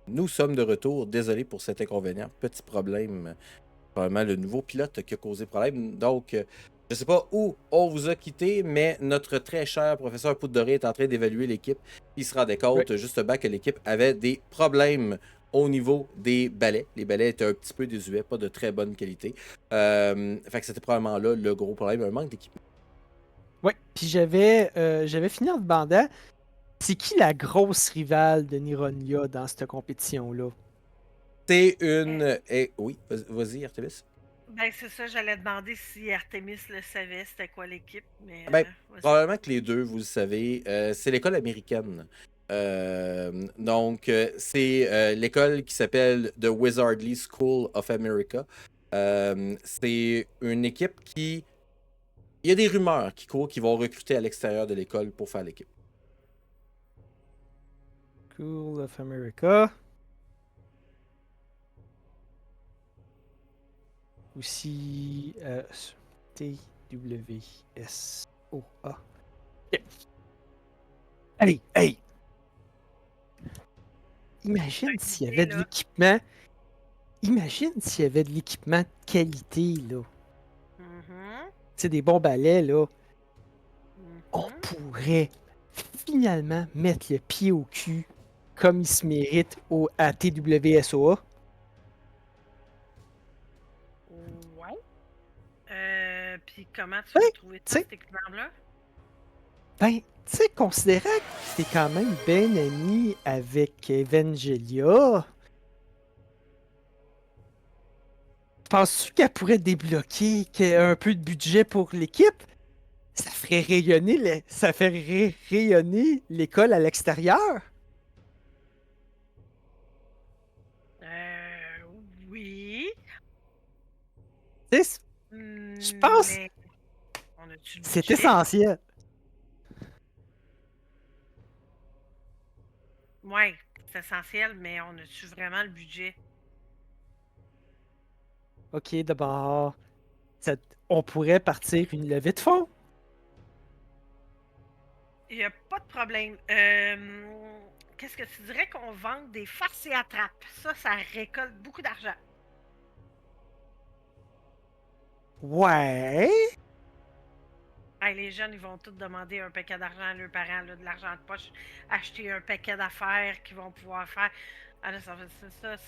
Nous sommes de retour. Désolé pour cet inconvénient. Petit problème. Probablement le nouveau pilote qui a causé problème. Donc, je ne sais pas où on vous a quitté, mais notre très cher professeur Poudre est en train d'évaluer l'équipe. Il se rendait Oui. compte justement que l'équipe avait des problèmes au niveau des balais. Les balais étaient un petit peu désuets, pas de très bonne qualité. Fait que c'était probablement là le gros problème, un manque d'équipement. Ouais. Puis j'avais fini en demandant, c'est qui la grosse rivale de Nironia dans cette compétition-là? C'est Euh, une. Oui, vas-y, Artemis. Ben, c'est ça, j'allais demander si Artemis le savait, c'était quoi l'équipe, mais Ben, vas-y. probablement que les deux, vous le savez, c'est l'école américaine. Donc, c'est l'école qui s'appelle The Wizardly School of America. C'est une équipe qui... Il y a des rumeurs qui courent qui vont recruter à l'extérieur de l'école pour faire l'équipe. School of America. Aussi TWSOA. Ok. Hey, hey! Imagine s'il y Et avait de là, l'équipement. Imagine s'il y avait de l'équipement de qualité, là. mhm, Tu sais, des bons balais, là. On mhm. pourrait finalement mettre le pied au cul comme il se mérite à TWSOA. Ouais. Puis comment tu Ben, veux trouver tu ça, sais, cet équipement-là? considérant que t'es quand même bien ami avec Evangelia, penses-tu qu'elle pourrait débloquer un peu de budget pour l'équipe? Ça ferait rayonner rayonner l'école à l'extérieur. Euh, oui, Tu sais, je pense que mais on a-tu le c'est budget? essentiel. Ouais, c'est essentiel, mais on a-tu vraiment le budget? OK, d'abord, ça- on pourrait partir une levée de fonds. Il n'y a pas de problème. Qu'est-ce que tu dirais qu'on vende des farces et attrapes? Ça récolte beaucoup d'argent. Ouais. Hey, les jeunes, ils vont tous demander un paquet d'argent à leurs parents, là, de l'argent de poche, acheter un paquet d'affaires qu'ils vont pouvoir faire. Ah là, ça,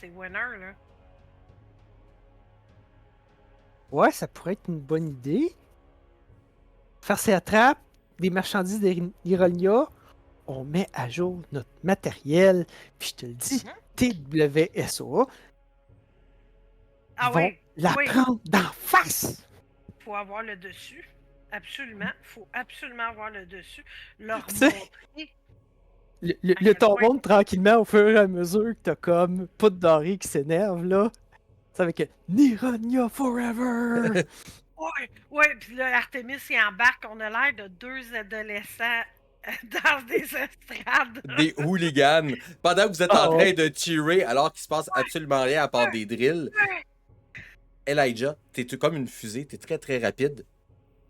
c'est winner, là. Ouais, ça pourrait être une bonne idée. Faire ses attrapes, des marchandises d'Ironia, on met à jour notre matériel, puis je te le dis, Mhm. TWSOA, ils Ah vont oui, la oui, prendre d'en face. faut avoir le dessus. Absolument, faut absolument avoir le dessus. Leur Tu sais, montrer à le quel ton point. monte tranquillement au fur et à mesure que t'as comme Poudre Dorée qui s'énerve, là. C'est avec Nironia Forever! Ouais, ouais, puis là, Artemis, il embarque. On a l'air de deux adolescents dans des estrades. Des hooligans. Pendant que vous êtes en Oh, train de tirer alors qu'il se passe absolument rien à part Ouais, des drills, ouais. Elijah, t'es tout comme une fusée, t'es très très rapide.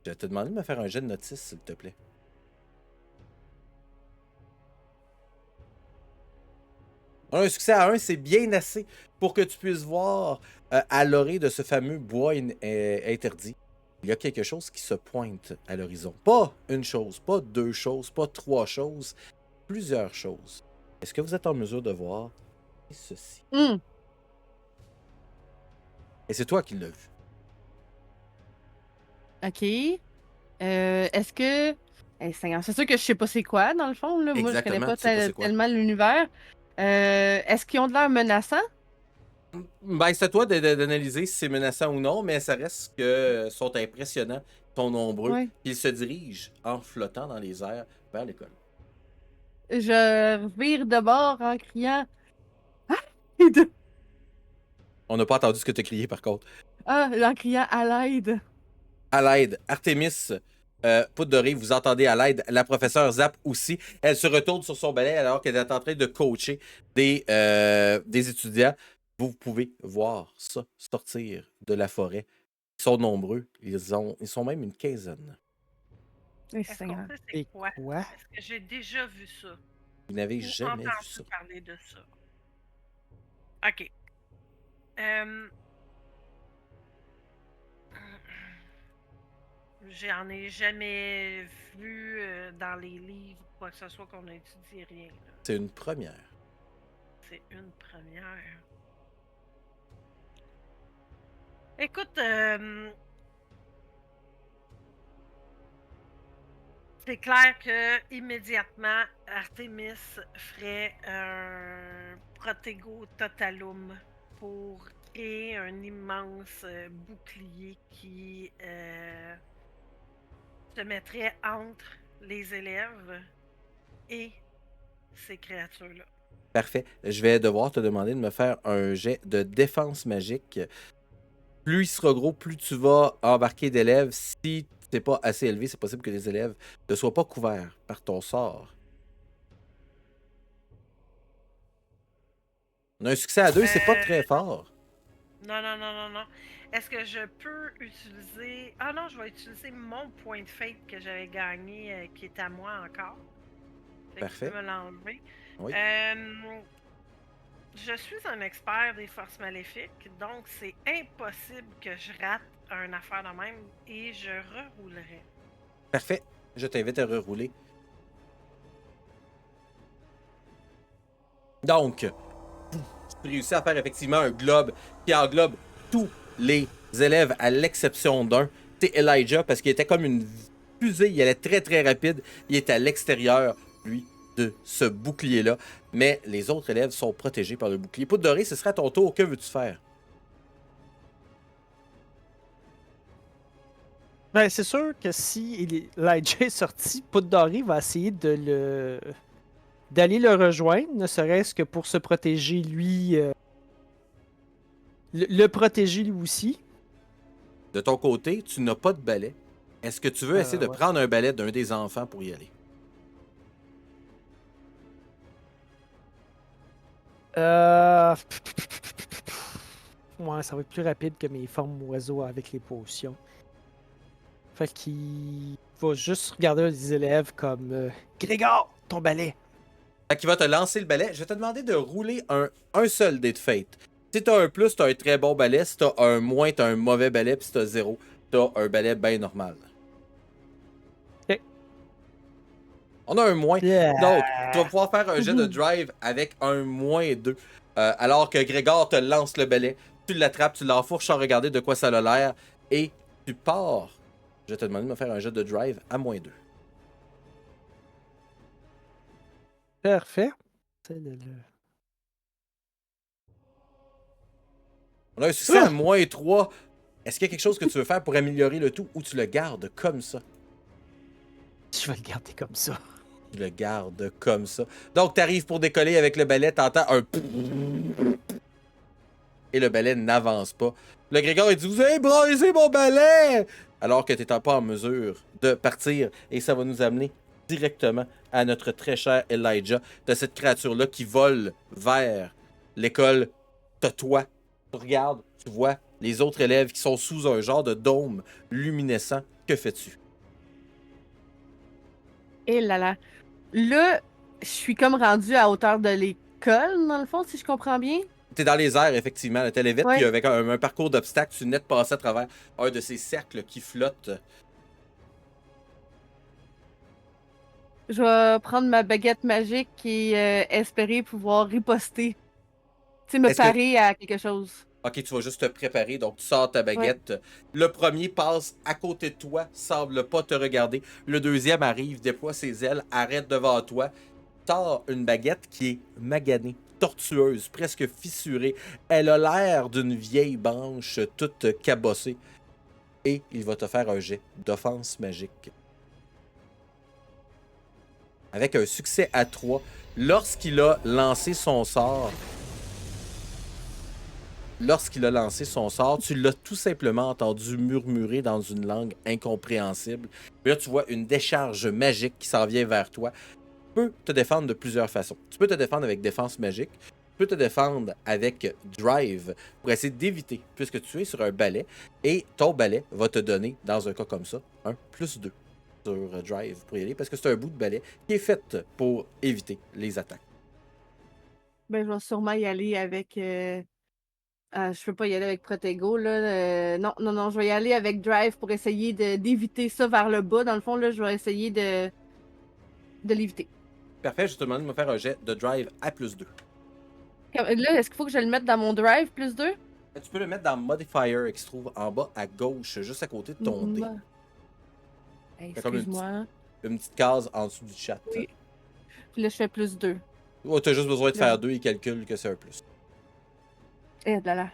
Je vais te demander de me faire un jet de notice, s'il te plaît. Un succès à un, c'est bien assez pour que tu puisses voir à l'orée de ce fameux bois interdit. Il y a quelque chose qui se pointe à l'horizon. Pas une chose, pas deux choses, pas trois choses, plusieurs choses. Est-ce que vous êtes en mesure de voir ceci? Hmm, Et c'est toi qui l'as vu. OK. Est-ce que. Seigneur, c'est sûr que je sais pas c'est quoi, dans le fond, là. Moi, je connais Exactement, pas tu sais pas c'est quoi. tellement l'univers. Est-ce qu'ils ont de l'air menaçants? Ben, c'est à toi d'analyser si c'est menaçant ou non, mais ça reste que sont impressionnants, sont nombreux, Ouais. puis ils se dirigent en flottant dans les airs vers l'école. Je vire de bord en criant. On n'a pas entendu ce que tu as crié par contre. Ah, en criant à l'aide. À l'aide, Artemis, Poudre Dorée, vous entendez à l'aide. La professeure Zap aussi. Elle se retourne sur son balai alors qu'elle est en train de coacher des étudiants. Vous pouvez voir ça sortir de la forêt. Ils sont nombreux. Ils sont même une quinzaine. Est-ce qu'on Seigneur. sait c'est et quoi? quoi? Est-ce que j'ai déjà vu ça? Vous n'avez Ou jamais vu entendu ça. parler de ça? Ok. Euh, J'en ai jamais vu dans les livres ou quoi que ce soit qu'on a étudié rien. Là. C'est une première. C'est une première. Écoute, c'est clair que immédiatement Artemis ferait un Protego Totalum pour créer un immense bouclier qui se mettrait entre les élèves et ces créatures-là. Parfait. Je vais devoir te demander de me faire un jet de défense magique. Plus il sera gros, plus tu vas embarquer d'élèves. Si t'es pas assez élevé, c'est possible que les élèves ne soient pas couverts par ton sort. On a un succès à 2, c'est pas très fort. Non. Est-ce que je peux utiliser... Ah non, je vais utiliser mon point de fate que j'avais gagné, qui est à moi encore. Fait que tu Parfait. peux me l'enlever. Oui. Je suis un expert des forces maléfiques, donc c'est impossible que je rate une affaire de même et je reroulerai. Parfait. Je t'invite à rerouler. Donc, tu réussis à faire effectivement un globe qui englobe tous les élèves à l'exception d'un. C'est Elijah parce qu'il était comme une fusée. Il allait très très rapide. Il est à l'extérieur, lui, de ce bouclier-là. Mais les autres élèves sont protégés par le bouclier. Poudre dorée, ce sera à ton tour. Que veux-tu faire? Ben, c'est sûr que si Elijah est sorti, Poudre Dorée va essayer d'aller le rejoindre, ne serait-ce que pour se protéger lui, le protéger lui aussi. De ton côté, tu n'as pas de balai. Est-ce que tu veux essayer de Ouais. prendre un balai d'un des enfants pour y aller? Euh... Ouais, ça va être plus rapide que mes formes oiseaux avec les potions. Fait qu'il va juste regarder les élèves comme Grégor, ton balai. Fait qu'il va te lancer le balai. Je vais te demander de rouler un seul dé de fate. Si t'as un plus, t'as un très bon balai. Si t'as un moins, t'as un mauvais balai. Puis si t'as 0, t'as un balai bien normal. Ok. On a un moins. Yeah. Donc, tu vas pouvoir faire un jet de drive avec un moins 2. Alors que Grégor te lance le balai. Tu l'attrapes, tu l'enfourches sans regarder de quoi ça a l'air. Et tu pars. Je vais te demander de me faire un jet de drive à moins 2. Parfait. On a un succès à moins 3. Est-ce qu'il y a quelque chose que tu veux faire pour améliorer le tout ou tu le gardes comme ça? Je vais le garder comme ça. Tu le gardes comme ça. Donc, tu arrives pour décoller avec le balai, t'entends un... Et le balai n'avance pas. Le Grégor, il dit « Vous avez brisé mon balai! » Alors que tu n'es pas en mesure de partir. Et ça va nous amener directement à notre très cher Elijah, de cette créature-là qui vole vers l'école. T'as toi. Tu regardes, tu vois les autres élèves qui sont sous un genre de dôme luminescent. Que fais-tu? Et là là. Là, je suis comme rendue à hauteur de l'école, dans le fond, si je comprends bien. T'es dans les airs, effectivement. T'es vite, Ouais. puis avec un parcours d'obstacles, tu venais de passer à travers un de ces cercles qui flottent. Je vais prendre ma baguette magique et espérer pouvoir riposter. Tu sais, me Est-ce que- parer à quelque chose. Ok, tu vas juste te préparer. Donc, tu sors ta baguette. Le premier passe à côté de toi, semble pas te regarder. Le deuxième arrive, déploie ses ailes, arrête devant toi. Sort une baguette qui est maganée, tortueuse, presque fissurée. Elle a l'air d'une vieille branche toute cabossée. Et il va te faire un jet d'offense magique. Avec un succès à 3, lorsqu'il a lancé son sort, tu l'as tout simplement entendu murmurer dans une langue incompréhensible. Puis là, tu vois une décharge magique qui s'en vient vers toi. Tu peux te défendre de plusieurs façons. Tu peux te défendre avec défense magique. Tu peux te défendre avec drive pour essayer d'éviter, puisque tu es sur un balai. Et ton balai va te donner, dans un cas comme ça, un +2 sur drive pour y aller, parce que c'est un bout de balai qui est fait pour éviter les attaques. Ben, je vais sûrement y aller avec. Je peux pas y aller avec Protego, là. Non, non, non, je vais y aller avec Drive pour essayer d'éviter ça vers le bas. Dans le fond, là, je vais essayer de l'éviter. Parfait, je te demande de me faire un jet de drive à +2. Là, est-ce qu'il faut que je le mette dans mon Drive +2? Tu peux le mettre dans Modifier qui se trouve en bas à gauche, juste à côté de ton dé. Hey, T'as comme excuse-moi. une petite case en dessous du chat. Oui. Puis là, je fais +2. Ouais, t'as juste besoin de Là. faire 2 et calcule que c'est un plus. Eh là là.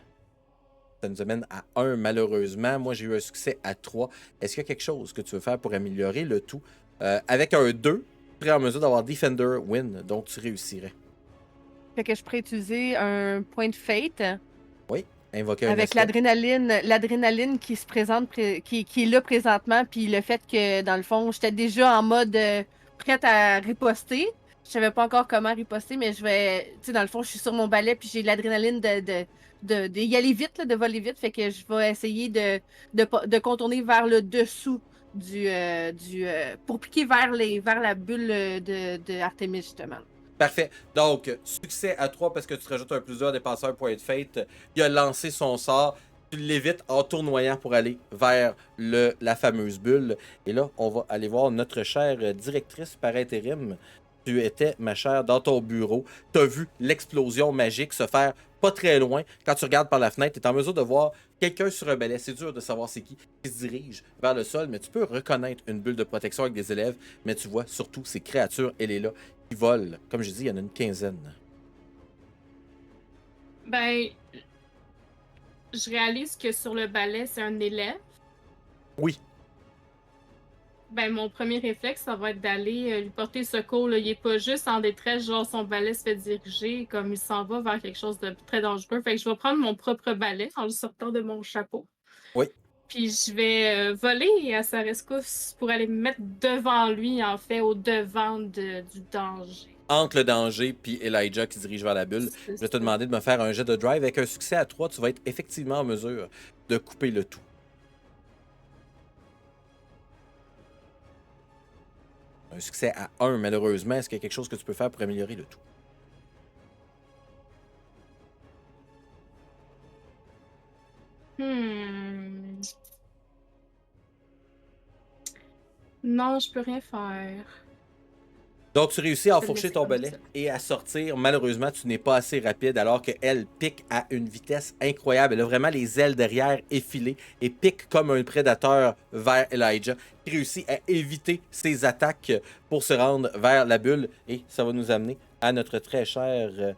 Ça nous amène à 1, malheureusement. Moi, j'ai eu un succès à 3. Est-ce qu'il y a quelque chose que tu veux faire pour améliorer le tout? Avec un 2, tu es en mesure d'avoir Defender Win, donc tu réussirais. Fait que je pourrais utiliser un point de fate Invoquer un avec aspect. l'adrénaline qui se présente, qui est là présentement, puis le fait que, dans le fond, j'étais déjà en mode prête à riposter. Je savais pas encore comment riposter, mais je vais. Tu sais, dans le fond, je suis sur mon balai, puis j'ai l'adrénaline d'y aller vite, là, de voler vite. Fait que je vais essayer de contourner vers le dessous pour piquer vers la bulle de Artemis, justement. Parfait. Donc, succès à 3 parce que tu te rajoutes un +2 à dépasser un point de fate. Il a lancé son sort. Tu l'évites en tournoyant pour aller vers la fameuse bulle. Et là, on va aller voir notre chère directrice par intérim. Tu étais, ma chère, dans ton bureau. Tu as vu l'explosion magique se faire pas très loin. Quand tu regardes par la fenêtre, tu es en mesure de voir quelqu'un sur un balai. C'est dur de savoir c'est qui se dirige vers le sol, mais tu peux reconnaître une bulle de protection avec des élèves. Mais tu vois surtout ces créatures, elle est là, qui volent. Comme je dis, il y en a une quinzaine. Ben, je réalise que sur le balai, c'est un élève. Oui. Ben, mon premier réflexe, ça va être d'aller lui porter secours, là. Il est pas juste en détresse, genre son balai se fait diriger, comme il s'en va vers quelque chose de très dangereux. Fait que je vais prendre mon propre balai en le sortant de mon chapeau. Oui. Puis je vais voler à sa rescousse pour aller me mettre devant lui, en fait, au devant du danger. Entre le danger puis Elijah qui se dirige vers la bulle, je vais te demander de me faire un jet de drive. Avec un succès à 3, tu vas être effectivement en mesure de couper le tout. Un succès à 1, malheureusement. Est-ce qu'il y a quelque chose que tu peux faire pour améliorer le tout? Non, je peux rien faire. Donc, tu réussis à Je vais enfourcher laisser ton comme balai ça. et à sortir. Malheureusement, tu n'es pas assez rapide alors qu'elle pique à une vitesse incroyable. Elle a vraiment les ailes derrière effilées et pique comme un prédateur vers Elijah, qui réussit à éviter ses attaques pour se rendre vers la bulle. Et ça va nous amener à notre très chère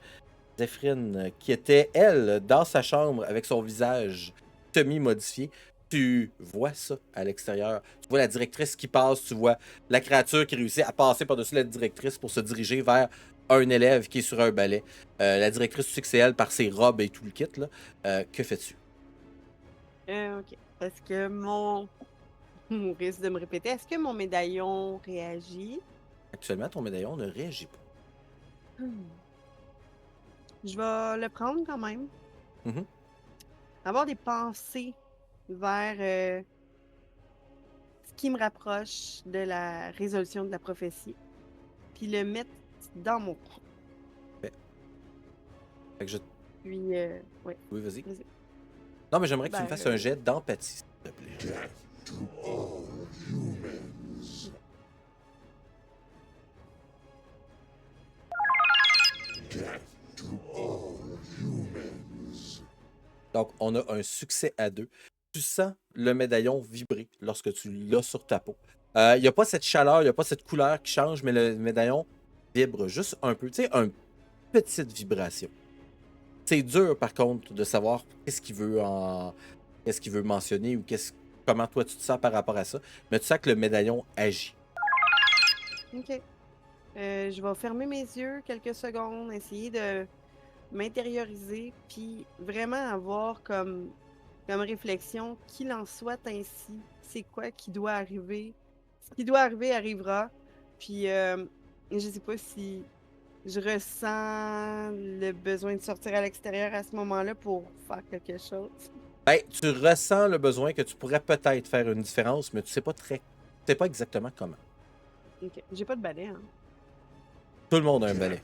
Zéphrine, qui était, elle, dans sa chambre avec son visage semi-modifié. Tu vois ça à l'extérieur. Tu vois la directrice qui passe, tu vois la créature qui réussit à passer par-dessus la directrice pour se diriger vers un élève qui est sur un balai. La directrice, tu sais que c'est elle par ses robes et tout le kit. Là. Que fais-tu? Ok. Est-ce que mon. On risque de me répéter. Est-ce que mon médaillon réagit? Actuellement, ton médaillon ne réagit pas. Je vais le prendre quand même. Mhm. Avoir des pensées vers ce qui me rapproche de la résolution de la prophétie. Puis le mettre dans mon front. Fait que je... Puis, ouais. Oui, vas-y. Vas-y. Non, mais j'aimerais que tu Ben, me fasses un jet d'empathie, s'il te plaît. Donc, on a un succès à 2. Tu sens le médaillon vibrer lorsque tu l'as sur ta peau. Il n'y a pas cette chaleur, il n'y a pas cette couleur qui change, mais le médaillon vibre juste un peu. Tu sais, une petite vibration. C'est dur, par contre, de savoir qu'est-ce qu'il veut mentionner ou comment toi tu te sens par rapport à ça. Mais tu sens que le médaillon agit. Ok. Je vais fermer mes yeux quelques secondes, essayer de m'intérioriser, puis vraiment avoir comme réflexion qu'il en soit ainsi. C'est quoi qui doit arriver? Ce qui doit arriver arrivera. Puis je sais pas si je ressens le besoin de sortir à l'extérieur à ce moment-là pour faire quelque chose. Ben, tu ressens le besoin que tu pourrais peut-être faire une différence, mais tu sais sais pas exactement comment. Ok. J'ai pas de balai, hein? Tout le monde a un balai.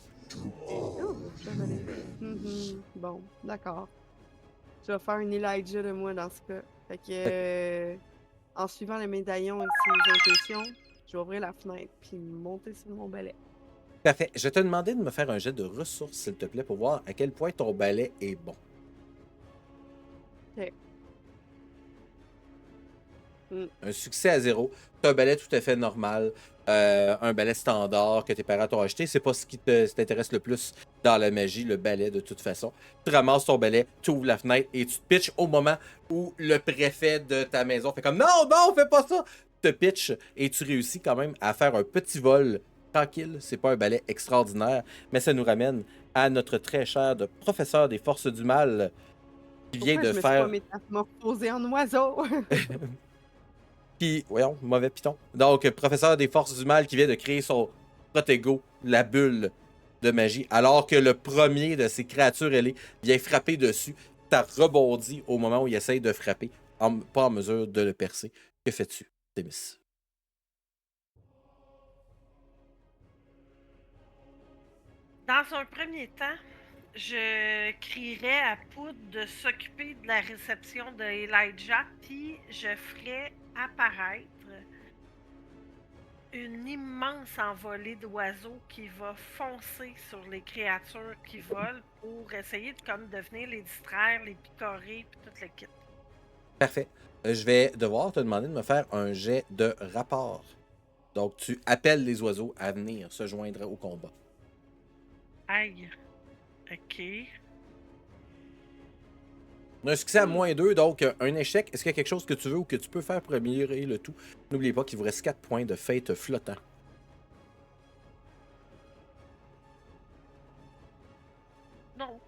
Oh, j'ai un balai. Bon, d'accord. Je vais faire une Elijah de moi dans ce cas. Fait que, en suivant le médaillon et ses intuitions, je vais ouvrir la fenêtre puis monter sur mon balai. Parfait. Je vais te demander de me faire un jet de ressources, s'il te plaît, pour voir à quel point ton balai est bon. Ok. Un succès à 0. C'est un balai tout à fait normal. Un balai standard que tes parents t'ont acheté. C'est pas ce qui t'intéresse le plus dans la magie, le balai de toute façon. Tu ramasses ton balai, tu ouvres la fenêtre et tu te pitches au moment où le préfet de ta maison fait comme non, non, fais pas ça! Tu te pitches et tu réussis quand même à faire un petit vol tranquille. C'est pas un balai extraordinaire, mais ça nous ramène à notre très cher professeur des forces du mal qui vient Pourquoi de je me suis faire. pas métamorphosée en oiseau? Puis, voyons, mauvais piton. Donc, professeur des forces du mal qui vient de créer son protego, la bulle de magie, alors que le premier de ces créatures ailées vient frapper dessus. T'as rebondi au moment où il essaye de frapper, pas en mesure de le percer. Que fais-tu, Thémis? Dans un premier temps, je crierais à Poudre de s'occuper de la réception de Elijah, puis je ferais apparaître une immense envolée d'oiseaux qui va foncer sur les créatures qui volent pour essayer de venir les distraire, les picorer, puis tout le kit. Parfait. Je vais devoir te demander de me faire un jet de rapport. Donc, tu appelles les oiseaux à venir se joindre au combat. Aïe. Ok. On a un succès à -2, donc un échec. Est-ce qu'il y a quelque chose que tu veux ou que tu peux faire pour améliorer le tout? N'oubliez pas qu'il vous reste 4 points de fate flottant. Non.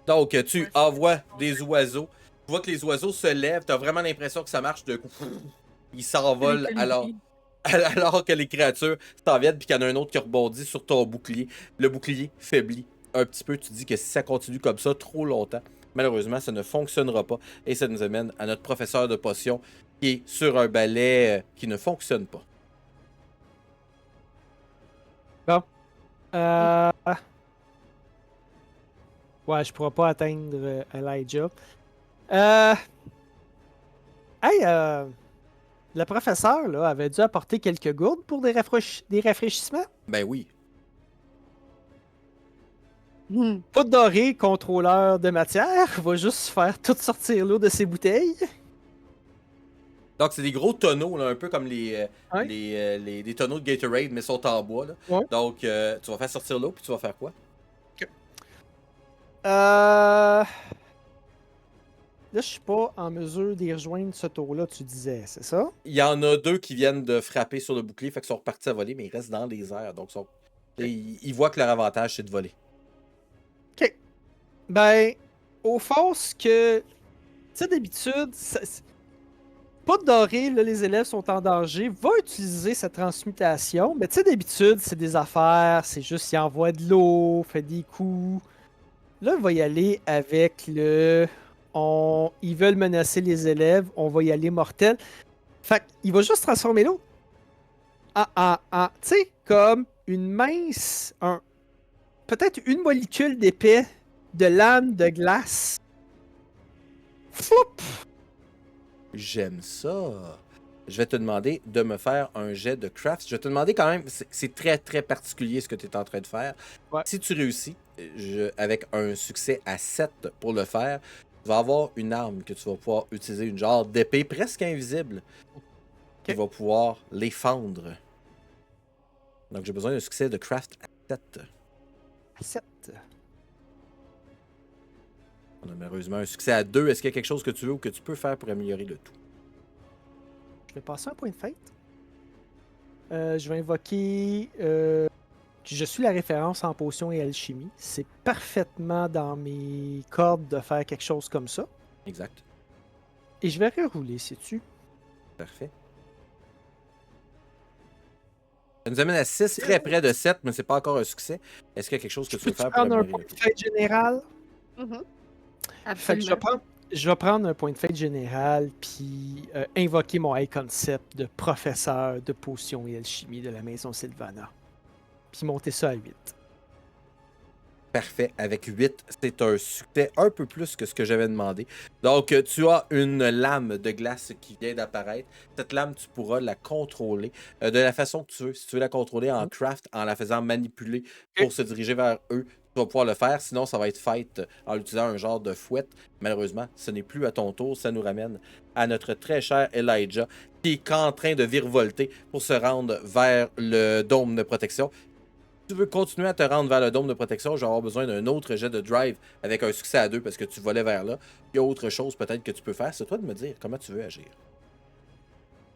Donc, tu Ouais, envoies c'est- des oiseaux. Tu vois que les oiseaux se lèvent. Tu as vraiment l'impression que ça marche de coup. Ils s'envolent alors que les créatures s'en viennent puis qu'il y en a un autre qui rebondit sur ton bouclier. Le bouclier faiblit un petit peu. Tu dis que si ça continue comme ça trop longtemps, malheureusement, ça ne fonctionnera pas. Et ça nous amène à notre professeur de potions qui est sur un balai qui ne fonctionne pas. Ouais, je pourrais pas atteindre Elijah. Le professeur là, avait dû apporter quelques gourdes pour des rafraîchissements. Ben oui. Poudre dorée, contrôleur de matière, va juste faire tout sortir l'eau de ses bouteilles. Donc, c'est des gros tonneaux, là, un peu comme Ouais. des tonneaux de Gatorade, mais sont en bois. Là. Ouais. Donc, tu vas faire sortir l'eau, puis tu vas faire quoi? Là, je suis pas en mesure d'y rejoindre ce tour-là, tu disais, c'est ça? Il y en a 2 qui viennent de frapper sur le bouclier, fait qu'ils sont repartis à voler, mais ils restent dans les airs. Donc, ils voient que leur avantage, c'est de voler. OK. Ben, au fond, ce que... Tu sais, d'habitude, pas de doré, là, les élèves sont en danger, va utiliser cette transmutation, mais tu sais, d'habitude, c'est des affaires, c'est juste, il envoie de l'eau, fait des coups. Là, il va y aller avec le... Ils veulent menacer les élèves, on va y aller mortel. Fait qu'il va juste transformer l'eau en tu sais, comme une mince... peut-être une molécule d'épais de lame de glace. Foup! J'aime ça. Je vais te demander de me faire un jet de craft. Je vais te demander quand même, c'est très très particulier ce que tu es en train de faire. Ouais. Si tu réussis, avec un succès à 7 pour le faire, tu vas avoir une arme que tu vas pouvoir utiliser, une genre d'épée presque invisible, qui va pouvoir les fendre. Donc j'ai besoin d'un succès de craft à 7. 7. On a malheureusement un succès à 2. Est-ce qu'il y a quelque chose que tu veux ou que tu peux faire pour améliorer le tout? Je vais passer un point de fête. Je vais invoquer... je suis la référence en potion et alchimie. C'est parfaitement dans mes cordes de faire quelque chose comme ça. Exact. Et je vais rerouler, sais-tu? Parfait. Ça nous amène à 6, très près de 7, mais c'est pas encore un succès. Est-ce qu'il y a quelque chose que tu veux Peux-tu faire pour prendre un améliorer point le de tout? fête général? Fait que Absolument. je vais prendre un point de fête général puis invoquer mon high concept de professeur de potions et alchimie de la maison Sylvana. Puis monter ça à 8. Parfait. Avec 8, c'est un succès un peu plus que ce que j'avais demandé. Donc, tu as une lame de glace qui vient d'apparaître. Cette lame, tu pourras la contrôler de la façon que tu veux. Si tu veux la contrôler en craft, en la faisant manipuler pour se diriger vers eux, tu vas pouvoir le faire. Sinon, ça va être fait en utilisant un genre de fouette. Malheureusement, ce n'est plus à ton tour. Ça nous ramène à notre très cher Elijah qui est en train de virevolter pour se rendre vers le dôme de protection. Si tu veux continuer à te rendre vers le dôme de protection, je vais avoir besoin d'un autre jet de drive avec un succès à 2 parce que tu volais vers là. Il y a autre chose peut-être que tu peux faire. C'est toi de me dire comment tu veux agir.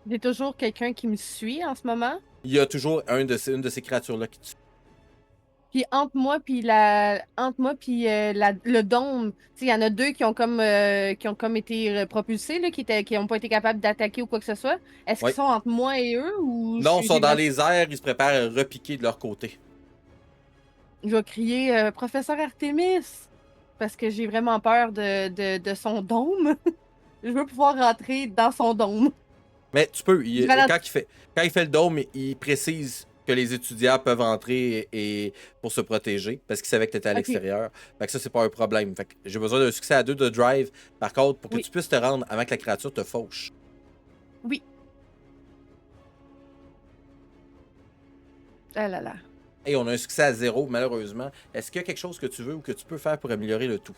J'ai toujours quelqu'un qui me suit en ce moment. Il y a toujours une de ces créatures-là qui te suit. Puis entre moi puis le dôme, tu sais, il y en a deux qui ont comme été propulsés là, qui ont pas été capables d'attaquer ou quoi que ce soit. Est-ce Oui. qu'ils sont entre moi et eux ou Non, ils sont j'ai dans les airs, ils se préparent à repiquer de leur côté. Je vais crier Professeur Artemis parce que j'ai vraiment peur de son dôme. Je veux pouvoir rentrer dans son dôme. Mais tu peux, Je ralentis. quand il fait le dôme, il précise que les étudiants peuvent entrer et pour se protéger parce qu'il savait que tu étais à Ok. l'extérieur. Fait que ça, c'est pas un problème. Fait que j'ai besoin d'un succès à 2 de drive. Par contre, pour que Oui. tu puisses te rendre avant que la créature te fauche. Oui. Ah là là. Et on a un succès à 0, malheureusement. Est-ce qu'il y a quelque chose que tu veux ou que tu peux faire pour améliorer le tout?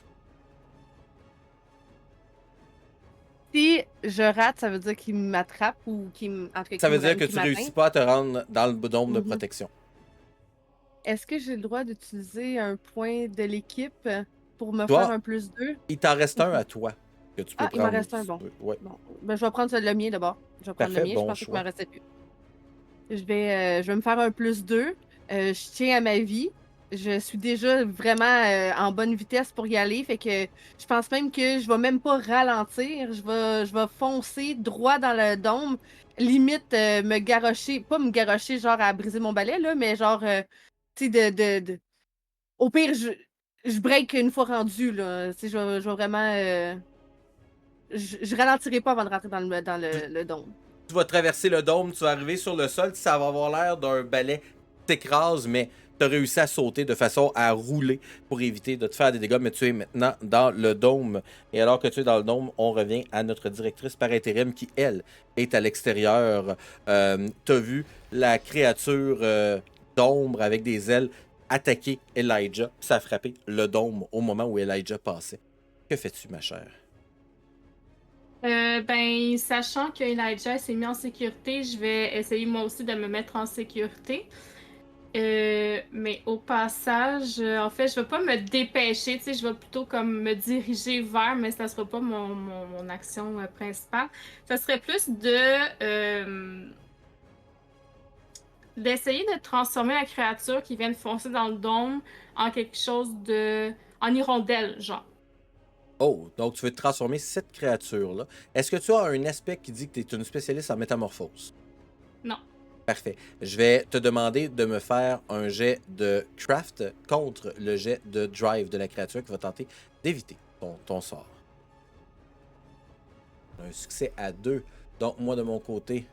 Si je rate, ça veut dire qu'il m'attrape ou en tout cas, Ça qu'il veut dire que qu'il tu m'atteint. réussis pas à te rendre dans le dôme de Mhm. protection. Est-ce que j'ai le droit d'utiliser un point de l'équipe pour me Toi, faire un +2? il t'en reste un Mhm. à toi que tu peux Ah, il m'en prendre. reste un, si bon. tu veux. Ouais. Bon, ben, je vais prendre le mien d'abord. Je vais prendre Parfait, le mien. Je bon pensais qu'il m'en choix. restait plus. Je vais me faire un +2. Je tiens à ma vie. Je suis déjà vraiment en bonne vitesse pour y aller. Fait que je pense même que je vais même pas ralentir. Je vais foncer droit dans le dôme. Limite, me garrocher. Pas me garrocher genre à briser mon balai, là, mais genre, tu sais, au pire, je break une fois rendu, là. Tu sais, je vais vraiment. Je ralentirai pas avant de rentrer dans le dôme. Tu vas traverser le dôme, tu vas arriver sur le sol, ça va avoir l'air d'un balai qui t'écrase, mais tu as réussi à sauter de façon à rouler pour éviter de te faire des dégâts, mais tu es maintenant dans le dôme. Et alors que tu es dans le dôme, on revient à notre directrice par intérim qui, elle, est à l'extérieur. Tu as vu la créature d'ombre avec des ailes attaquer Elijah, puis ça a frappé le dôme au moment où Elijah passait. Que fais-tu, ma chère? Ben, sachant que Elijah s'est mis en sécurité, je vais essayer moi aussi de me mettre en sécurité. Mais au passage, en fait, je vais pas me dépêcher, tu sais, je vais plutôt comme me diriger vers, mais ça sera pas mon action principale. Ça serait plus d'essayer de transformer la créature qui vient de foncer dans le dôme en quelque chose en hirondelle, genre. Oh, donc tu veux transformer cette créature-là. Est-ce que tu as un aspect qui dit que tu es une spécialiste en métamorphose? Non. Parfait. Je vais te demander de me faire un jet de craft contre le jet de drive de la créature qui va tenter d'éviter ton sort. Un succès à 2. Donc, moi, de mon côté,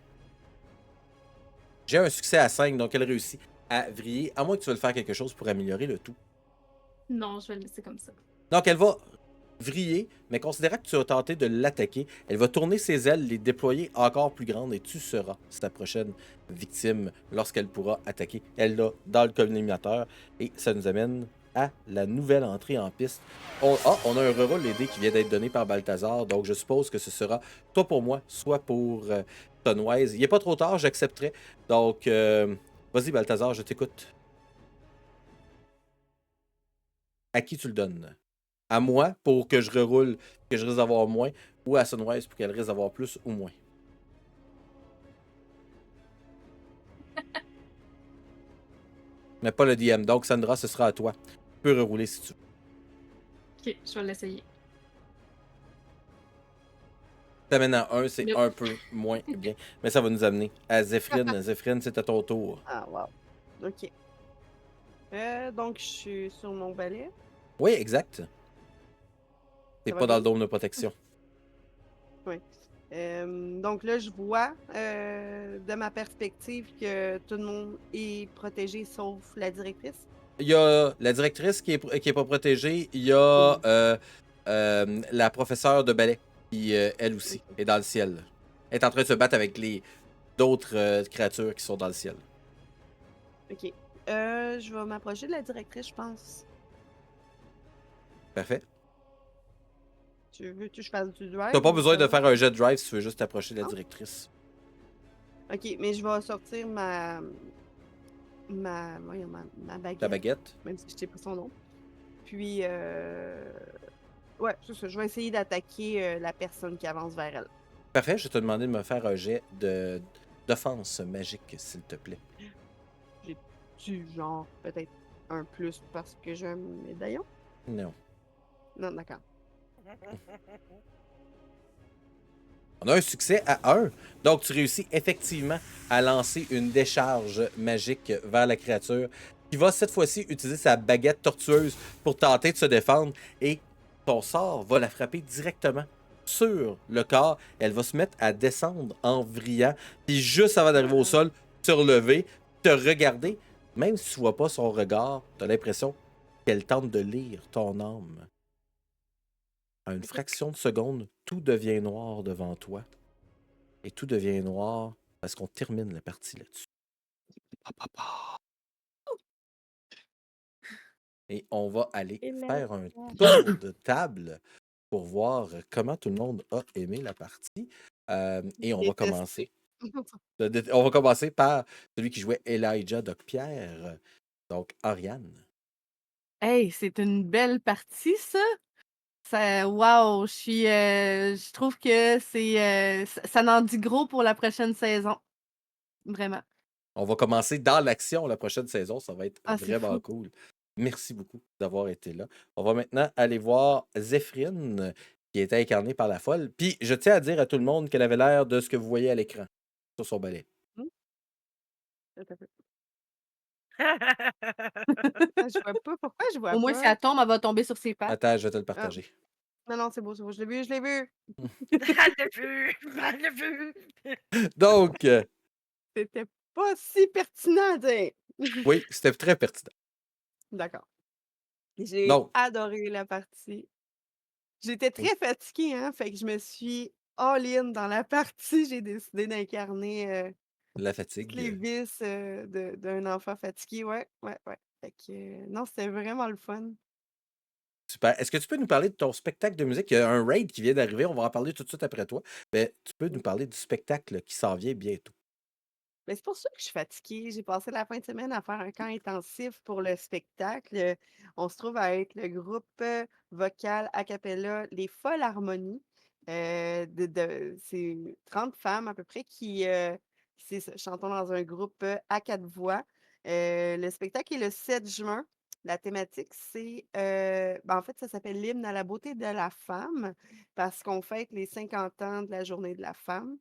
j'ai un succès à 5, donc elle réussit à vriller, à moins que tu veuilles faire quelque chose pour améliorer le tout. Non, je vais le laisser comme ça. Donc, elle va vriller, mais considérant que tu as tenté de l'attaquer, elle va tourner ses ailes, les déployer encore plus grandes et tu seras sa prochaine victime lorsqu'elle pourra attaquer. Elle l'a dans le collimateur et ça nous amène à la nouvelle entrée en piste. On a un reroll les dés qui vient d'être donné par Balthazar, donc je suppose que ce sera soit pour moi, soit pour Sunwise. Il n'est pas trop tard, j'accepterai. Donc, vas-y Balthazar, je t'écoute. À qui tu le donnes? À moi pour que je reroule, que je risque d'avoir moins, ou à Sunrise pour qu'elle risque d'avoir plus ou moins. Mais pas le DM. Donc, Sandra, ce sera à toi. Tu peux rerouler si tu veux. Ok, je vais l'essayer. T'amènes à 1, c'est Yep. un peu moins bien. Mais ça va nous amener à Zephrine. Zephrine, c'est à ton tour. Ah, wow. Ok. Donc, je suis sur mon balai. Oui, exact. T'es Ça va pas dans bien? le dôme de protection. Oui. Donc là, je vois de ma perspective que tout le monde est protégé sauf la directrice. Il y a la directrice qui est pas protégée. Il y a la professeure de ballet qui, elle aussi, Ok. est dans le ciel. Elle est en train de se battre avec les d'autres créatures qui sont dans le ciel. Ok. Je vais m'approcher de la directrice, je pense. Parfait. Tu veux que je fasse du drive T'as pas ou besoin ça de va? faire un jet de drive si tu veux juste t'approcher de la Non? directrice. Ok, mais je vais sortir voyons, ma Ta baguette, baguette. même si je sais pas son nom. Puis, ouais, c'est ça. Je vais essayer d'attaquer la personne qui avance vers elle. Parfait, je vais te demander de me faire un jet d'offense magique, s'il te plaît. J'ai-tu genre peut-être un plus parce que j'ai un médaillon? Non. Non, d'accord. On a un succès à 1. Donc, tu réussis effectivement à lancer une décharge magique vers la créature qui va cette fois-ci utiliser sa baguette tortueuse pour tenter de se défendre. Et ton sort va la frapper directement sur le corps. Elle va se mettre à descendre en vrillant. Puis juste avant d'arriver au sol, te relever, te regarder. Même si tu vois pas son regard, tu as l'impression qu'elle tente de lire ton âme. À une fraction de seconde, tout devient noir devant toi. Et tout devient noir parce qu'on termine la partie là-dessus. Et on va aller Et là, faire un tour de table pour voir comment tout le monde a aimé la partie. Et on va commencer. On va commencer par celui qui jouait Elijah Doc-Pierre, donc Ariane. Hey, c'est une belle partie, ça. Wow, je trouve que ça n'en dit gros pour la prochaine saison. Vraiment. On va commencer dans l'action la prochaine saison. Ça va être Ah, c'est vraiment fou. cool. Merci beaucoup d'avoir été là. On va maintenant aller voir Zéphrine, qui était incarnée par la folle. Puis je tiens à dire à tout le monde qu'elle avait l'air de ce que vous voyez à l'écran sur son balai. Attends un peu. Ah, je vois pas. Pourquoi je vois Au moins, si pas? elle tombe, elle va tomber sur ses pattes. Attends, je vais te le Ah, partager. non, non, c'est beau, c'est beau. Je l'ai vu, je l'ai vu. Elle l'a vu! Elle l'a vu! Donc, C'était pas si pertinent, t'sais. oui, c'était très pertinent. D'accord. J'ai Donc, adoré la partie. J'étais oui, très fatiguée, hein, fait que je me suis all-in dans la partie. J'ai décidé d'incarner la toutes les fatigue. vices d'un enfant fatigué. Ouais, ouais, ouais. Fait que, non, c'était vraiment le fun. Super. Est-ce que tu peux nous parler de ton spectacle de musique? Il y a un raid qui vient d'arriver. On va en parler tout de suite après toi. Mais tu peux nous parler du spectacle qui s'en vient bientôt. Mais c'est pour ça que je suis fatiguée. J'ai passé la fin de semaine à faire un camp intensif pour le spectacle. On se trouve à être le groupe vocal a cappella Les Folles Harmonies. C'est 30 femmes à peu près qui chantons dans un groupe à 4 voix. Le spectacle est le 7 juin. La thématique, en fait, ça s'appelle l'hymne à la beauté de la femme parce qu'on fête les 50 ans de la journée de la femme.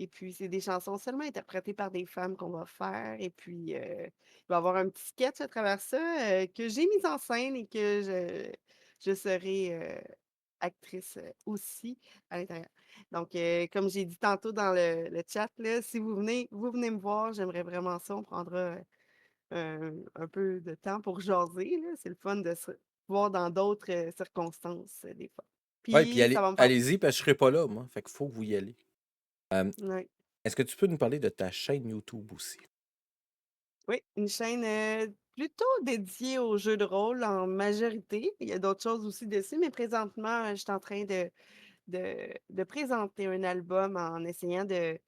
Et puis, c'est des chansons seulement interprétées par des femmes qu'on va faire. Et puis, il va y avoir un petit sketch à travers ça que j'ai mis en scène et que je serai actrice aussi à l'intérieur. Donc, comme j'ai dit tantôt dans le chat, là, si vous venez me voir, j'aimerais vraiment ça. On prendra un peu de temps pour jaser, là. C'est le fun de se voir dans d'autres circonstances, des fois. Oui, puis Puis, ça va me faire. allez-y, parce que je serai pas là, moi. Fait qu'il faut que vous y allez. Euh, Ouais. Est-ce que tu peux nous parler de ta chaîne YouTube aussi? Oui, une chaîne plutôt dédiée aux jeux de rôle en majorité. Il y a d'autres choses aussi dessus, mais présentement, je suis en train de présenter un album en essayant de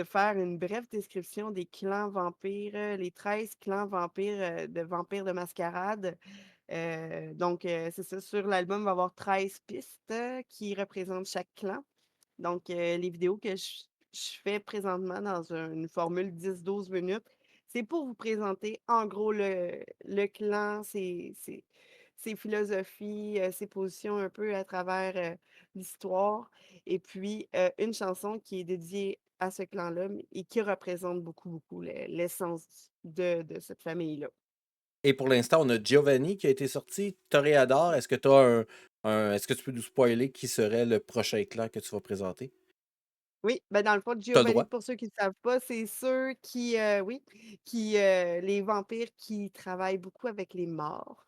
faire une brève description des clans vampires, les 13 clans vampires de Vampires de Mascarade. Donc, c'est ça, sur l'album, il va y avoir 13 pistes qui représentent chaque clan. Donc, les vidéos que je fais présentement dans une formule 10-12 minutes, c'est pour vous présenter en gros le clan, ses philosophies, ses positions un peu à travers l'histoire. Et puis, une chanson qui est dédiée à ce clan-là et qui représente beaucoup, beaucoup l'essence de cette famille-là. Et pour l'instant, on a Giovanni qui a été sorti. Toréador, est-ce que tu as est-ce que tu peux nous spoiler qui serait le prochain clan que tu vas présenter? Oui, ben, dans le fond, T'as le Giovanni, droit. pour ceux qui ne savent pas, c'est ceux qui, oui, les vampires qui travaillent beaucoup avec les morts.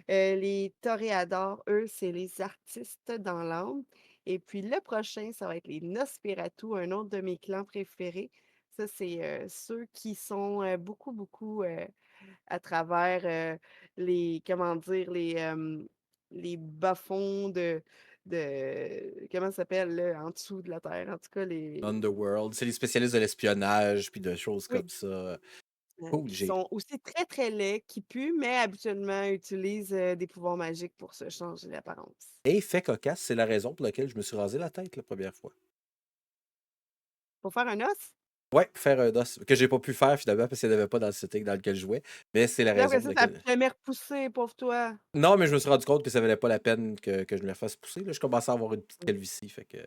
Les toréadors, eux, c'est les artistes dans l'âme. Et puis le prochain, ça va être les Nosferatu, un autre de mes clans préférés. Ça, c'est ceux qui sont beaucoup, beaucoup à travers les, comment dire, les bas-fonds comment ça s'appelle, là, en dessous de la terre, en tout cas, Underworld, c'est les spécialistes de l'espionnage puis de choses oui, comme ça. Cool, qui j'ai sont aussi très, très laids, qui puent, mais habituellement utilisent des pouvoirs magiques pour se changer d'apparence. et fait cocasse, c'est la raison pour laquelle je me suis rasé la tête la première fois. Pour faire un os? Ouais, faire un dos que j'ai pas pu faire finalement parce qu'il n'y en avait pas dans le setting dans lequel je jouais, mais c'est la Puis raison après pour ça a laquelle. jamais repoussé, pauvre toi. Non, mais je me suis rendu compte que ça valait pas la peine que je me refasse pousser. Là. Je commençais à avoir une petite calvitie, fait que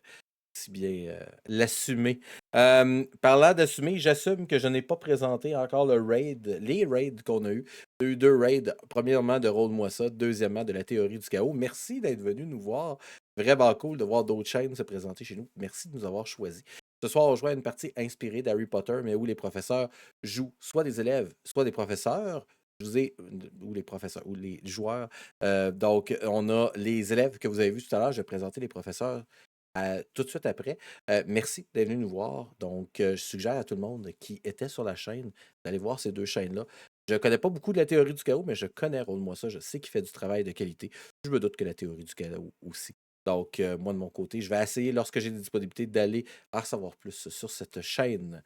si bien l'assumer. Parlant d'assumer, j'assume que je n'ai pas présenté encore les raids qu'on a eu. On a eu 2 raids. Premièrement, de Roll-moi ça. Deuxièmement, de la théorie du chaos. Merci d'être venu nous voir. Vraiment cool de voir d'autres chaînes se présenter chez nous. Merci de nous avoir choisis. Ce soir, on joue à une partie inspirée d'Harry Potter, mais où les professeurs jouent soit des élèves, soit des professeurs. Je vous ai, ou les professeurs, ou les joueurs. Donc, on a les élèves que vous avez vus tout à l'heure. Je vais présenter les professeurs tout de suite après. Merci d'être venu nous voir. Donc, je suggère à tout le monde qui était sur la chaîne d'aller voir ces 2 chaînes-là. Je ne connais pas beaucoup de la théorie du chaos, mais je connais Roll-moi ça. Je sais qu'il fait du travail de qualité. Je me doute que la théorie du chaos aussi. Donc, moi, de mon côté, je vais essayer, lorsque j'ai des disponibilités, d'aller en savoir plus sur cette chaîne.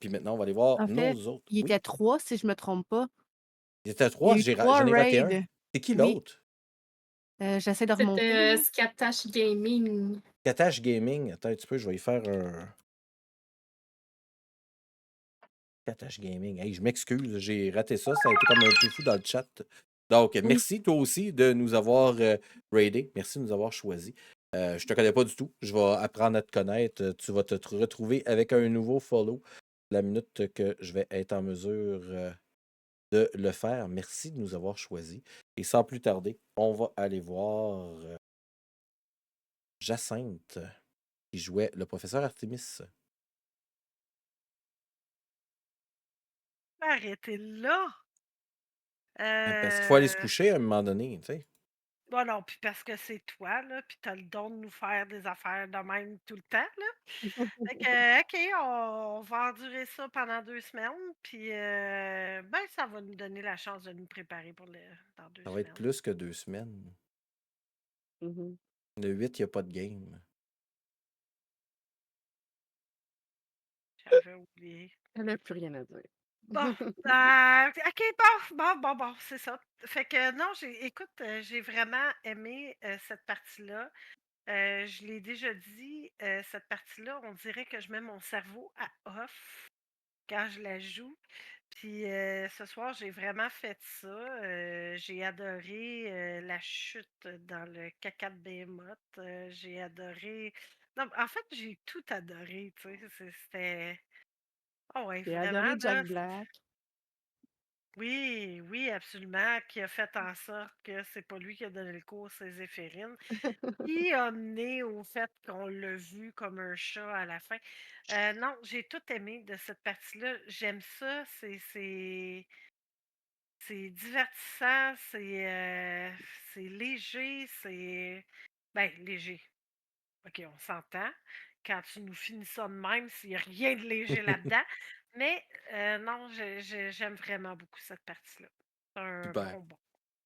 Puis maintenant, on va aller voir En nos fait, autres. il Oui, était 3 si je me trompe pas. il était Il y 3, a eu 3 j'en ai raté un. raids. C'est qui Oui, l'autre? j'essaie de remonter, C'était là. Scatash Gaming. Katash Gaming. Attends un petit peu, je vais y faire un. Katash Gaming. Hey, je m'excuse, j'ai raté ça. Ça a été comme un peu fou dans le chat. Donc, Oui. merci toi aussi de nous avoir raidé. Merci de nous avoir choisis. Je te connais pas du tout. Je vais apprendre à te connaître. Tu vas te retrouver avec un nouveau follow la minute que je vais être en mesure de le faire. Merci de nous avoir choisis. Et sans plus tarder, on va aller voir Jacinthe qui jouait le professeur Artemis. Arrêtez là! Parce qu'il faut aller se Euh... coucher à un moment donné, tu sais. Bon, non, puis parce que c'est toi, là, puis t'as le don de nous faire des affaires de même tout le temps, là. Fait que, OK, on va endurer ça pendant 2 semaines, puis ben, ça va nous donner la chance de nous préparer pour dans 2 Ça va être semaines. plus que 2 semaines. Mhm. Le 8, il n'y a pas de game. J'avais oublié. Elle n'a plus rien à dire. Bon, OK, bon, c'est ça. Fait que non, écoute, j'ai vraiment aimé cette partie-là. Je l'ai déjà dit, cette partie-là, on dirait que je mets mon cerveau à off quand je la joue. Puis ce soir, j'ai vraiment fait ça. J'ai adoré la chute dans le caca de Behemoth. J'ai adoré. Non, en fait, j'ai tout adoré, tu sais. C'était. Oh ouais, J'ai vraiment, adoré Jack là. Black. Oui, oui, absolument. Qui a fait en sorte que c'est pas lui qui a donné le cours, c'est Zéphirine. Qui a mené au fait qu'on l'a vu comme un chat à la fin. Non, j'ai tout aimé de cette partie-là. J'aime ça. C'est divertissant, c'est léger, c'est. Ben, léger. OK, on s'entend. Quand tu nous finis ça de même, s'il n'y a rien de léger là-dedans. Mais non, j'aime vraiment beaucoup cette partie-là. C'est un Super. bon.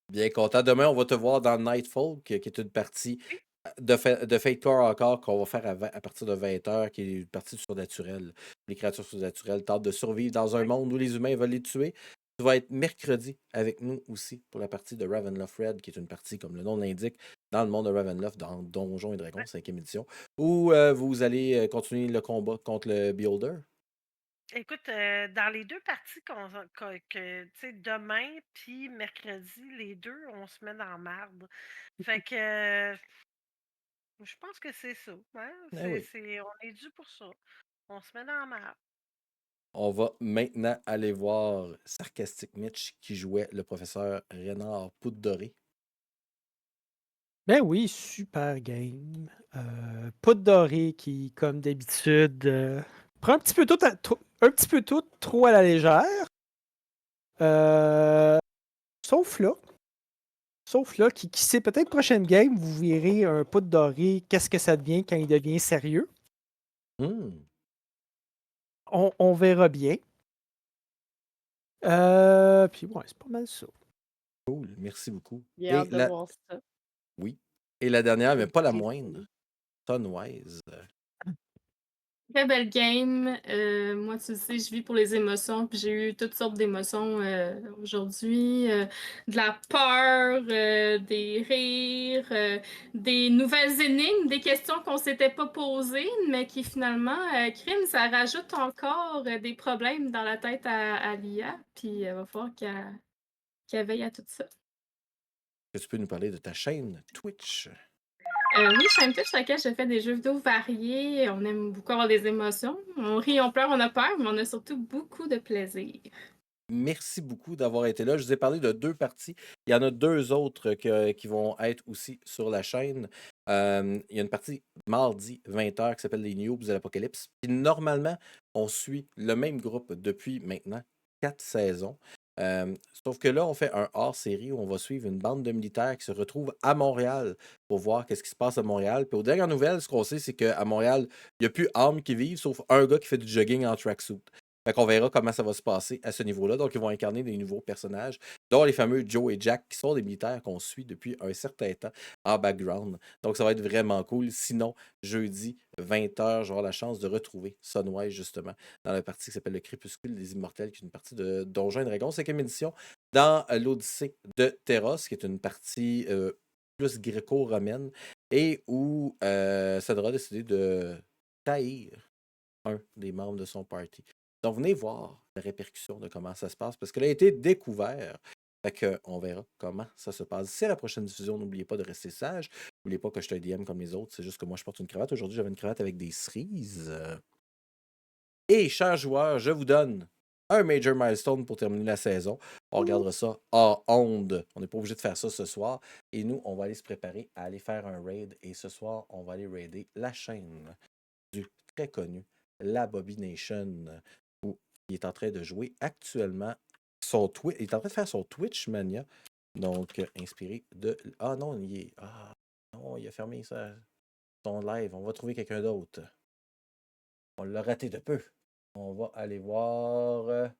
Bien content. Demain, on va te voir dans Nightfall, qui est une partie Oui, de Fate Core encore qu'on va faire à partir de 20h, qui est une partie surnaturelle. Les créatures surnaturelles tentent de survivre dans un oui. monde où les humains veulent les tuer. Tu vas être mercredi avec nous aussi pour la partie de Ravenloft Red, qui est une partie, comme le nom l'indique, dans le monde de Ravenloft, dans Donjons et Dragons, Ouais. 5e édition, où vous allez continuer le combat contre le Beholder. Écoute, dans les deux parties tu sais, demain puis mercredi, les deux, on se met dans la marde. Fait que je pense que c'est ça. Hein? Eh oui. On est dû pour ça. On se met dans la marde. On va maintenant aller voir Sarcastic Mitch qui jouait le professeur Renard Poudre-Doré. Ben oui, super game. Poudre dorée qui, comme d'habitude, prend un petit peu tout, un petit peu tout trop à la légère. Euh, sauf là. Sauf là, qui sait, peut-être prochaine game, vous verrez un poudre doré, qu'est-ce que ça devient quand il devient sérieux. Hmm. On verra bien. Puis ouais, c'est pas mal ça. Cool, merci beaucoup. J'ai Et hâte de la... voir ça. Oui. Et la dernière, mais pas la J'ai moindre, Sunwise. Très belle game. Moi, tu le sais, je vis pour les émotions, puis j'ai eu toutes sortes d'émotions aujourd'hui. De la peur, des rires, des nouvelles énigmes, des questions qu'on s'était pas posées, mais qui finalement, crime, ça rajoute encore des problèmes dans la tête à l'IA, puis il va falloir qu'elle veille à tout ça. Est-ce que tu peux nous parler de ta chaîne Twitch? Oui, chaîne Twitch sur laquelle je fais des jeux vidéo variés. On aime beaucoup avoir des émotions. On rit, on pleure, on a peur, mais on a surtout beaucoup de plaisir. Merci beaucoup d'avoir été là. Je vous ai parlé de 2 parties. Il y en a 2 autres qui vont être aussi sur la chaîne. Il y a une partie mardi 20h qui s'appelle Les Noobs de l'Apocalypse. Puis normalement, on suit le même groupe depuis maintenant 4 saisons. Sauf que là, on fait un hors-série où on va suivre une bande de militaires qui se retrouve à Montréal pour voir qu'est-ce qui se passe à Montréal. Puis aux dernières nouvelles, ce qu'on sait, c'est qu'à Montréal, il n'y a plus armes qui vivent, sauf un gars qui fait du jogging en tracksuit. Fait qu'on verra comment ça va se passer à ce niveau-là. Donc, ils vont incarner des nouveaux personnages, dont les fameux Joe et Jack, qui sont des militaires qu'on suit depuis un certain temps en background. Donc, ça va être vraiment cool. Sinon, jeudi, 20h, j'aurai la chance de retrouver Sunwise, justement, dans la partie qui s'appelle Le Crépuscule des Immortels, qui est une partie de Donjons et Dragons, 5e édition, dans l'Odyssée de Terros, qui est une partie plus gréco-romaine, et où Sadra a décidé de trahir un des membres de son party. Donc, venez voir la répercussion de comment ça se passe, parce qu'elle a été découverte. Fait qu'on verra comment ça se passe. D'ici à la prochaine diffusion, n'oubliez pas de rester sage. N'oubliez pas que je suis un DM comme les autres. C'est juste que moi, je porte une cravate. Aujourd'hui, j'avais une cravate avec des cerises. Et, chers joueurs, je vous donne un Major Milestone pour terminer la saison. On regardera ça en onde. On n'est pas obligé de faire ça ce soir. Et nous, on va aller se préparer à aller faire un raid. Et ce soir, on va aller raider la chaîne du très connu La Bobby Nation, où il est en train de jouer actuellement son Twitch. Il est en train de faire son Twitch Mania. Donc, inspiré de. Ah non, non, il a fermé son live. On va trouver quelqu'un d'autre. On l'a raté de peu. On va aller voir.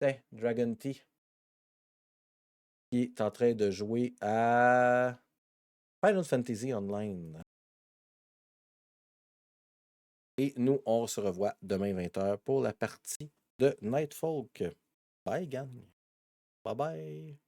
Tiens, Dragon T. Qui est en train de jouer à Final Fantasy Online. Et nous, on se revoit demain 20h pour la partie de Nightfolk. Bye, gang. Bye bye.